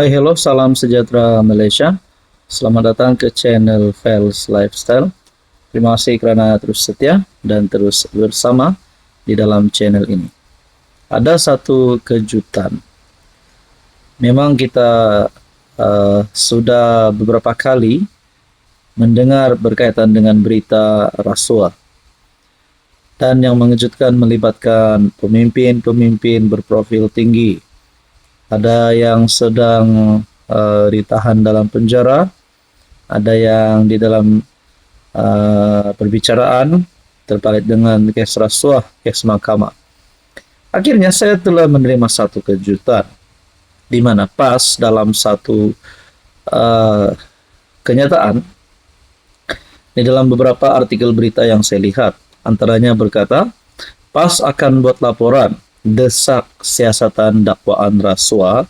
Hai, hello, salam sejahtera Malaysia. Selamat datang ke channel Fels Lifestyle. Terima kasih karena terus setia dan terus bersama di dalam channel ini. Ada satu kejutan. Memang kita sudah beberapa kali mendengar berkaitan dengan berita rasuah. Dan yang mengejutkan melibatkan pemimpin-pemimpin berprofil tinggi. Ada yang sedang ditahan dalam penjara, ada yang di dalam perbicaraan terkait dengan kes rasuah, kes mahkamah. Akhirnya saya telah menerima satu kejutan, di mana pas dalam satu kenyataan, di dalam beberapa artikel berita yang saya lihat, antaranya berkata, PAS akan buat laporan desak siasatan dakwaan rasuah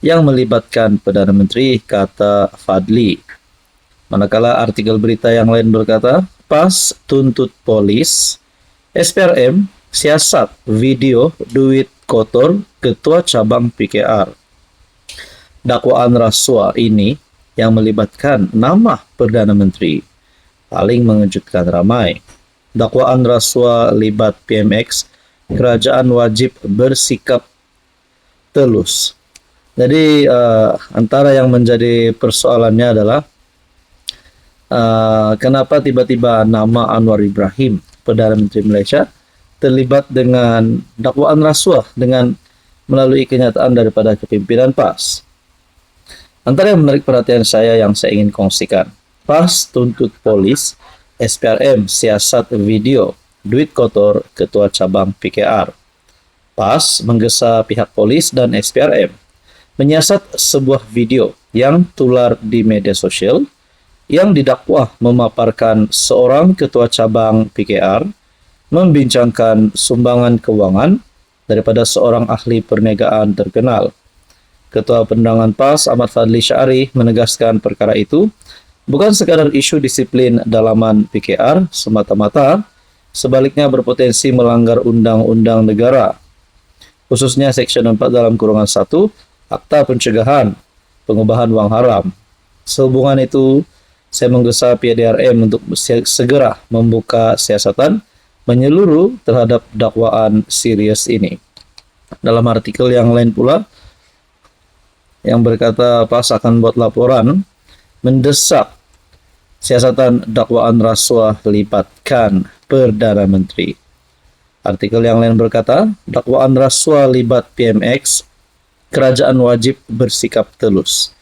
yang melibatkan Perdana Menteri, kata Fadli. Manakala artikel berita yang lain berkata, PAS tuntut polis, SPRM siasat video duit kotor ketua cabang PKR. Dakwaan rasuah ini yang melibatkan nama Perdana Menteri paling mengejutkan ramai. Dakwaan rasuah libat PMX, kerajaan wajib bersikap telus. Jadi antara yang menjadi persoalannya adalah kenapa tiba-tiba nama Anwar Ibrahim, Perdana Menteri Malaysia, terlibat dengan dakwaan rasuah dengan melalui kenyataan daripada kepimpinan PAS. Antara yang menarik perhatian saya yang saya ingin kongsikan, PAS tuntut polis, SPRM siasat video duit kotor ketua cabang PKR. PAS menggesa pihak polis dan SPRM menyiasat sebuah video yang tular di media sosial yang didakwa memaparkan seorang ketua cabang PKR membincangkan sumbangan keuangan daripada seorang ahli perniagaan terkenal. Ketua Penerangan PAS Ahmad Fadli Syari menegaskan perkara itu bukan sekadar isu disiplin dalaman PKR semata-mata, sebaliknya berpotensi melanggar undang-undang negara, khususnya Seksyen 4 dalam kurungan 1, Akta Pencegahan Pengubahan Wang Haram. Sehubungan itu, saya menggesa PDRM untuk segera membuka siasatan menyeluruh terhadap dakwaan serius ini. Dalam artikel yang lain pula, yang berkata PAS akan buat laporan mendesak siasatan dakwaan rasuah libatkan Perdana Menteri. Artikel yang lain berkata, dakwaan rasuah libat PMX, kerajaan wajib bersikap telus.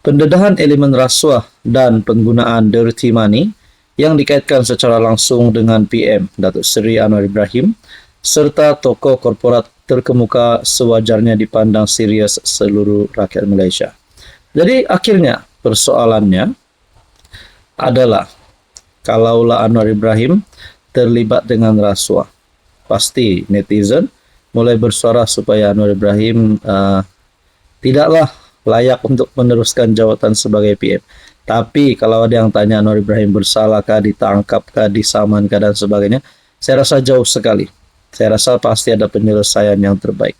Pendedahan elemen rasuah dan penggunaan dirty money yang dikaitkan secara langsung dengan PM Datuk Seri Anwar Ibrahim serta tokoh korporat terkemuka sewajarnya dipandang serius seluruh rakyat Malaysia. Jadi akhirnya persoalannya adalah kalaulah Anwar Ibrahim terlibat dengan rasuah, pasti netizen mulai bersuara supaya Anwar Ibrahim tidaklah layak untuk meneruskan jawatan sebagai PM. Tapi kalau ada yang tanya Anwar Ibrahim bersalahkah, ditangkapkah, disamankah dan sebagainya, saya rasa jauh sekali. Saya rasa pasti ada penyelesaian yang terbaik.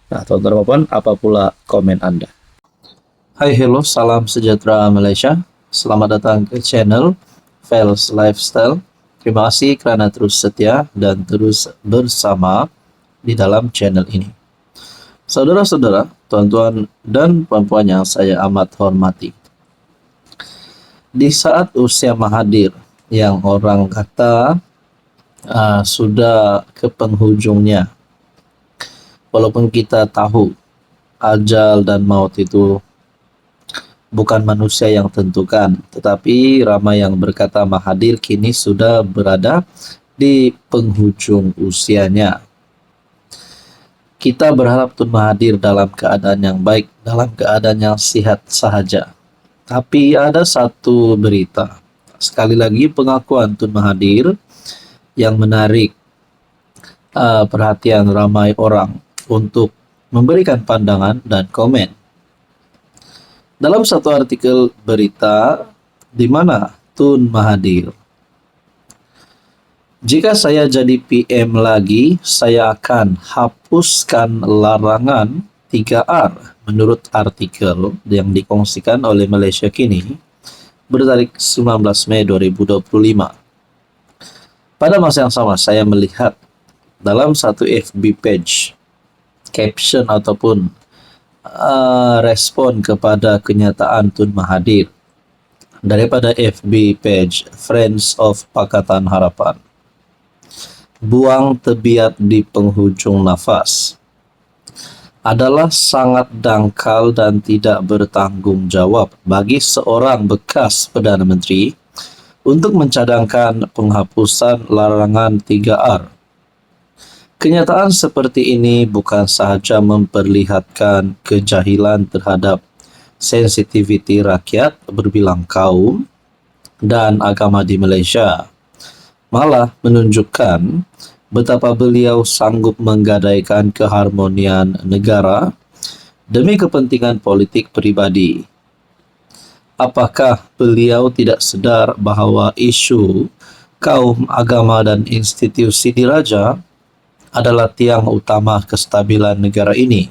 Nah, teman-teman, apa pula komen Anda? Hai, hello, salam sejahtera Malaysia. Selamat datang ke channel Fels Lifestyle. Terima kasih kerana terus setia dan terus bersama di dalam channel ini. Saudara-saudara, tuan-tuan dan puan-puan yang saya amat hormati. Di saat usia Mahathir yang orang kata sudah ke penghujungnya, walaupun kita tahu ajal dan maut itu bukan manusia yang tentukan, tetapi ramai yang berkata Mahathir kini sudah berada di penghujung usianya. Kita berharap Tun Mahathir dalam keadaan yang baik, dalam keadaan yang sihat sahaja. Tapi ada satu berita, sekali lagi pengakuan Tun Mahathir yang menarik perhatian ramai orang untuk memberikan pandangan dan komen. Dalam satu artikel berita di mana Tun Mahathir, jika saya jadi PM lagi, saya akan hapuskan larangan 3R menurut artikel yang dikongsikan oleh Malaysia Kini bertarik 19 Mei 2025. Pada masa yang sama, saya melihat dalam satu FB page caption ataupun respon kepada kenyataan Tun Mahathir daripada FB page Friends of Pakatan Harapan. Buang tebiat di penghujung nafas adalah sangat dangkal dan tidak bertanggung jawab bagi seorang bekas Perdana Menteri untuk mencadangkan penghapusan larangan 3R. Kenyataan seperti ini bukan sahaja memperlihatkan kejahilan terhadap sensitiviti rakyat berbilang kaum dan agama di Malaysia, malah menunjukkan betapa beliau sanggup menggadaikan keharmonian negara demi kepentingan politik pribadi. Apakah beliau tidak sedar bahawa isu kaum, agama dan institusi diraja adalah tiang utama kestabilan negara ini?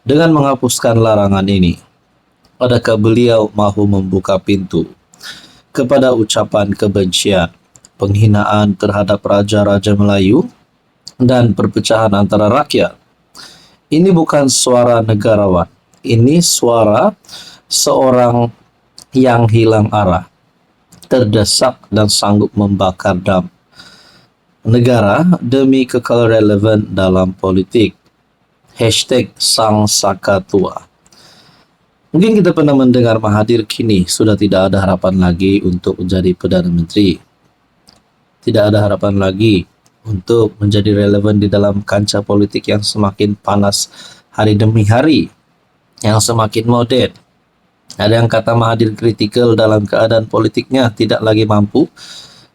Dengan menghapuskan larangan ini, adakah beliau mahu membuka pintu kepada ucapan kebencian, penghinaan terhadap raja-raja Melayu dan perpecahan antara rakyat? Ini bukan suara negarawan, ini suara seorang yang hilang arah, terdesak dan sanggup membakar dam negara demi kekal relevan dalam politik. #Sang Saka Tua. Mungkin kita pernah mendengar Mahathir kini sudah tidak ada harapan lagi untuk menjadi Perdana Menteri. Tidak ada harapan lagi untuk menjadi relevan di dalam kancah politik yang semakin panas hari demi hari, yang semakin moden. Ada yang kata Mahathir kritikal dalam keadaan politiknya, tidak lagi mampu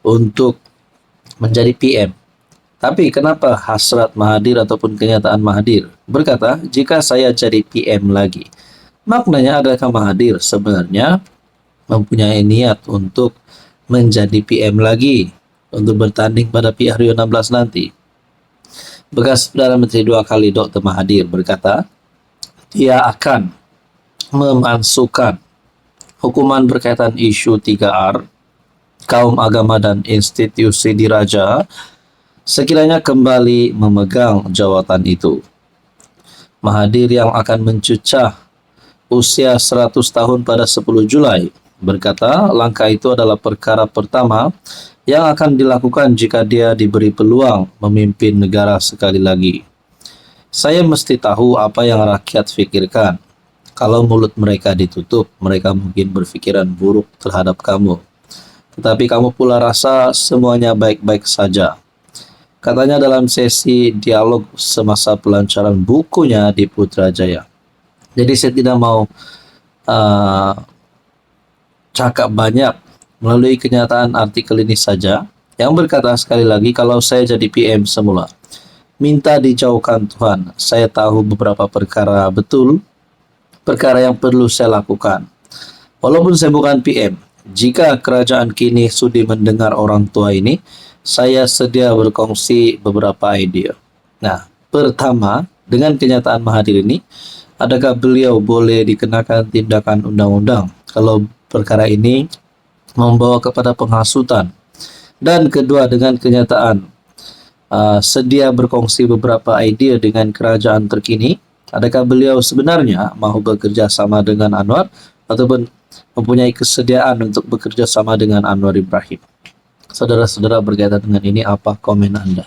untuk menjadi PM. Tapi kenapa hasrat Mahathir ataupun kenyataan Mahathir berkata, jika saya jadi PM lagi? Maknanya adakah Mahathir sebenarnya mempunyai niat untuk menjadi PM lagi, untuk bertanding pada PRU16 nanti? Bekas Perdana Menteri 2 kali Dr. Mahathir berkata, ia akan memasukkan hukuman berkaitan isu 3R, kaum, agama dan institusi diraja sekiranya kembali memegang jawatan itu. Mahathir yang akan mencecah usia 100 tahun pada 10 Julai berkata langkah itu adalah perkara pertama yang akan dilakukan jika dia diberi peluang memimpin negara sekali lagi. Saya mesti tahu apa yang rakyat fikirkan. Kalau mulut mereka ditutup, mereka mungkin berfikiran buruk terhadap kamu. Tetapi kamu pula rasa semuanya baik-baik saja. Katanya dalam sesi dialog semasa pelancaran bukunya di Putrajaya. Jadi saya tidak mau cakap banyak melalui kenyataan artikel ini saja, yang berkata sekali lagi, kalau saya jadi PM semula, minta dijauhkan Tuhan. Saya tahu beberapa perkara betul, perkara yang perlu saya lakukan. Walaupun saya bukan PM, jika kerajaan kini sudi mendengar orang tua ini, saya sedia berkongsi beberapa idea. Nah, pertama, dengan kenyataan Mahathir ini, adakah beliau boleh dikenakan tindakan undang-undang kalau perkara ini membawa kepada penghasutan? Dan kedua, dengan kenyataan sedia berkongsi beberapa idea dengan kerajaan terkini, adakah beliau sebenarnya mahu bekerja sama dengan Anwar ataupun mempunyai kesediaan untuk bekerja sama dengan Anwar Ibrahim? Saudara-saudara, berkaitan dengan ini, apa komen Anda?